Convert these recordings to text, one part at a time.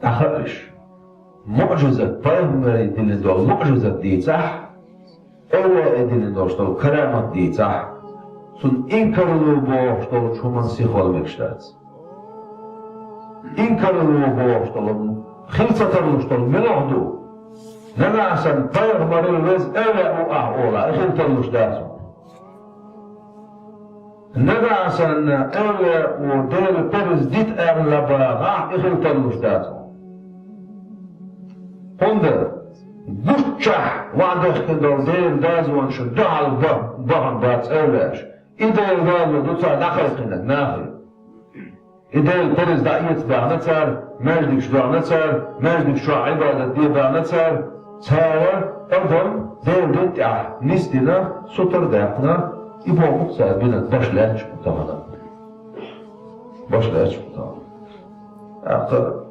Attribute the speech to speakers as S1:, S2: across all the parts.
S1: أخرش معجزة پیغمبری دل دو معجزة دیتح اوه دل داشتو کرامت دیتح سون این کرلو باشتو چومن سیخال مکشتاد این کرلو باشتو خلصترلوشتو ملعدو نمعسن پیغمبری الوز اوه او احولا خلصترلوشتاد نمعسن اوه و دل پرز دیت اغلباغا خلصترلوشتاد هنده گوشتشح وعده كده دير دازوان شدها على الظهر بات اولاش إيديل قالوا دوتا نخلقنا ناخل إيديل ترز دعيت بعنتر مجدك شبعنتر مجدك شو عبادة دي بعنتر تارا أردم دير دنتع نستنا سطر داقنا إبو مقصد بنا باشلاتش متغنى باشلاتش متغنى أقل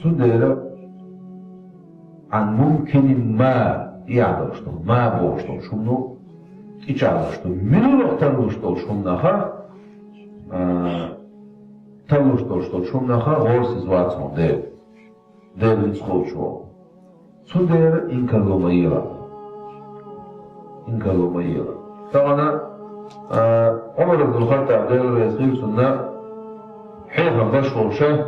S1: سنديرة عن ممكن ما يعدشتو ما بوشتو شمنو إيش عدشتو منو لو تلوشتو شمناها تلوشتو شمناها غورس زواتون دير نسخوشو سنديرة إنكا لوميرا طبعا عمر بن الخطاب دير يسخيل سنة حيث بشوشة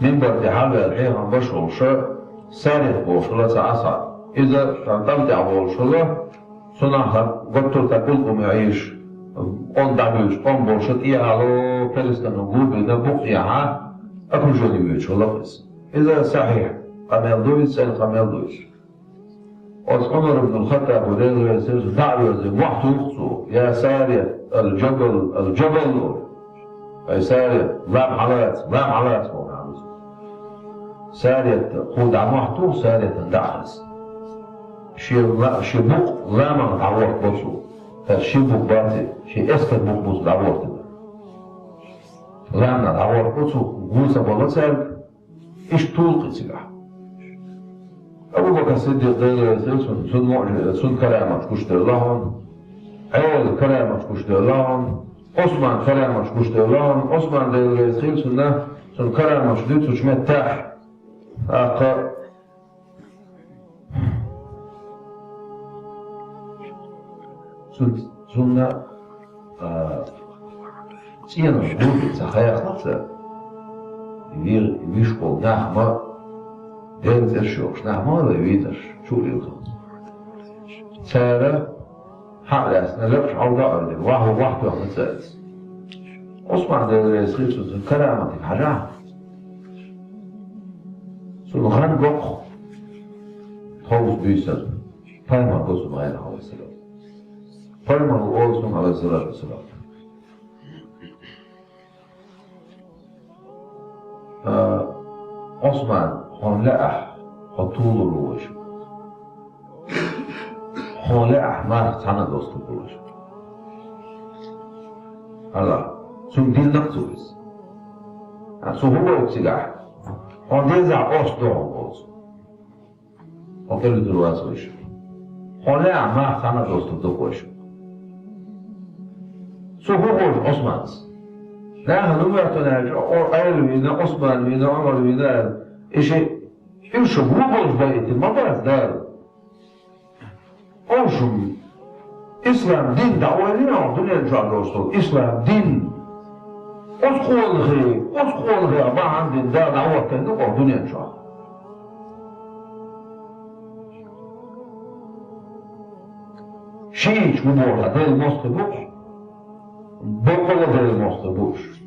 S1: من بدي حاجة الحين بشوشة سارق بوشلة تعصى إذا تنتمتع بوشلة صنعها قلت تقولكم يعيش on دعوش on بوشت إيهالو فلسطين نقول بنا بقيها أكو جوني بيوش والله بس إذا صحيح قمال دويس قمال دويس عمر بن الخطاب ودير يسير دعوة زي وحده يخصو يا سارق الجبل أي سارية لام علات هو عاوز سارية خود عمحتو سارية دعس شي بوق لام عورت بوسو شي بوق باتي شي اسكت بوق بوس دعورت لام عورت بوسو غوسة بلاتسال إيش طول قتلح أبو بكر الصديق داير سن معجزة سن كلامك كشتر لهم عيال كلامك كشتر لهم عثمان كلامش كشتلان عثمان داير خيل سنة سن كلامش ديت وشمت تاح أقا سنة سيانا شبوك تخيل خلصة يشقل نحما داير ترشوش نحما لا يويدش شو يلخل سارة حقلس نلقش عوضة أرضي وحده عن السادس عثمان داير يسخيل سن كلامتك حاجة سن غن قق طوز بيسر فايما قسم غير عليه السلام فايما قسم عليه الصلاة والسلام عثمان خان لأح خطول الروش خان لأح ما تانا دوست الروش الله سن دين نقصوز سو هو يتسلح خان ديزع أصدهم بوز وقالوا دلواز ويش خان لأح ما تانا دوست الروش سو هو عثمان لا هنوم يعتناج أو قال وينا عثمان وينا عمر وينا إيش هو بيت ما بعرف دار أوشم إسلام دين دعوة لنا الدنيا نجعل رسول إسلام دين أسقول غير ما عندنا دعوة كنا الدنيا نجعل شيء مبور هذا المستبوش بقول هذا المستبوش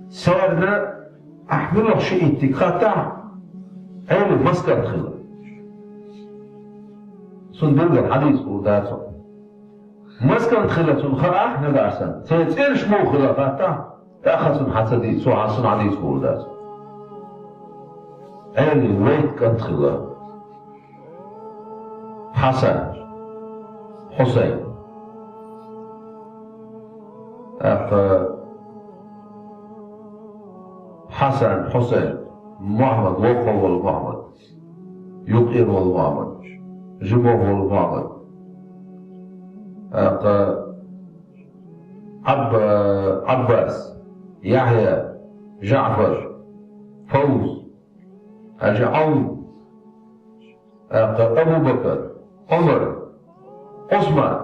S1: صارنا أحمله شيء اتقاطع عين مسكر خلا سندل الحديث وداته مسكر خلا سنخرع نقاسن سيتيرش مو خلا قاطع تأخذ سن حسدي سوى سن حديث وداته عين ويت كنت خلا حسن حسين حسن حسين محمد وقع والمحمد يقير والمحمد جمع والمحمد عباس، يحيى، جعفر، فوز، عون، أبو بكر، عمر، عثمان،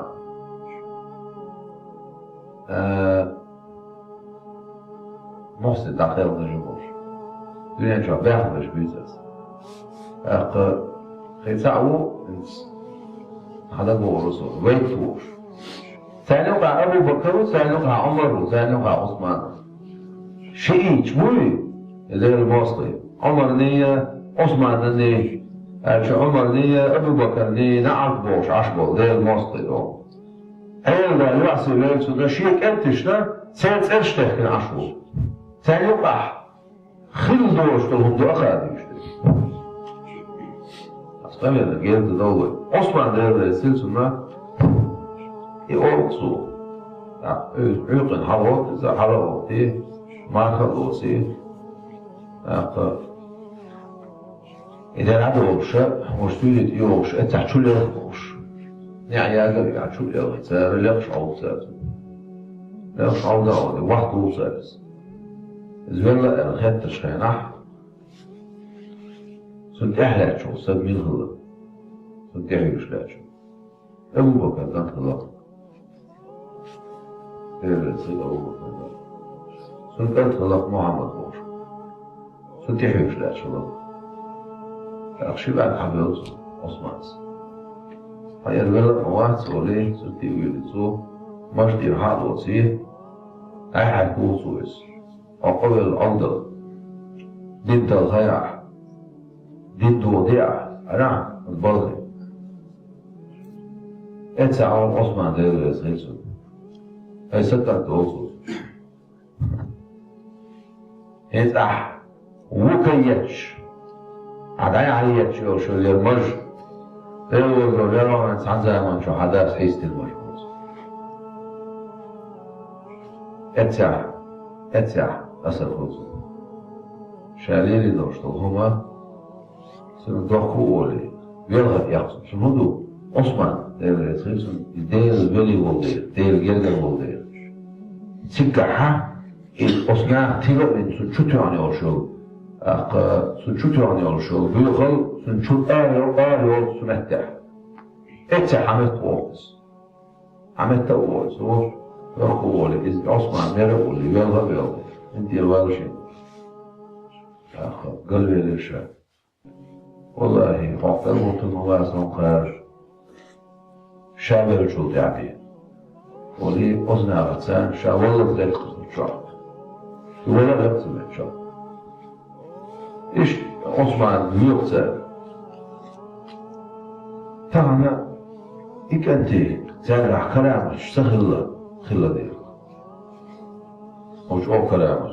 S1: محسن داخل الجمهور دنيا شو بياخذ بيزنس خيسعو هذا هو رسول ويتوش ثاني وقع أبو بكر وثاني وقع عمر وثاني وقع عثمان شيء شوي زي المواصلي عمر نية عثمان نية عمر نية أبو بكر نية نعرف بوش عشبه زي المواصلي دول هل ده الوعسي ليلسو ده شيء كنتشنا سيد ارشتح كن عشبه ثاني وقع خل دوش تلهم دو أخذ يشتري أصلا يعني جيل تدول عثمان ده السلسلة يقصو عيقن حروت إذا حروتي ما خلوصي إذا العدو وشاء مشتولت يوش أنت شو اللي يغوش يعني يا شو اللي يغوش اللي يغشعو ساتو اللي يغشعو داودي وحده ساتس زولا الخيط تشخينح سنت أحلى شو سد مين غلط سنت يحيوش لا شو أبو بكر كان غلط سيد أبو بكر سنت أنت غلط محمد غوش سنت يحيوش لا شو غلط أخشي بعد حبيوز عثمان هيا الولد مواد سولي سنتي ويلزو مجدي رحاد وصيه أي حيكون سويس أقوى الأفضل ضد الخيع ضد وضيع أنا البرضي اتسعون عثمان ديرو يسغيسو أي ستة دوسو اتسع وكيتش عداي عليتش وشو اللي المرج ديرو الرجال من سعد زمان شو حداث حيست المرجوز اتسع أسر خوزو شاليلي دوشتو هما سندوخو أولي بيلغت يحصل شنو دو عثمان دير يسغيسون دير بيلي والدير دير جيرجل والدير تسكحها الأصناع تيغب إن سنشوتو عني أرشو سنشوتو عني أرشو بيغل سنشوت آريو سنتح اتسع عمت قوقس عمت قوقس يخو أولي إذ عثمان ميرا أولي بيلغت بيلغت انتي الوالشين قلبي للشام والله وقت الموتن واسم خير شابر جود يعني ولي أزنى غتسان شاولد غير قسم الشعب ولا غير قسم الشعب إيش عثمان ميوغتسان تانا إيك أنتي تانا كلامك سخلة خلة دير مش أو كلامك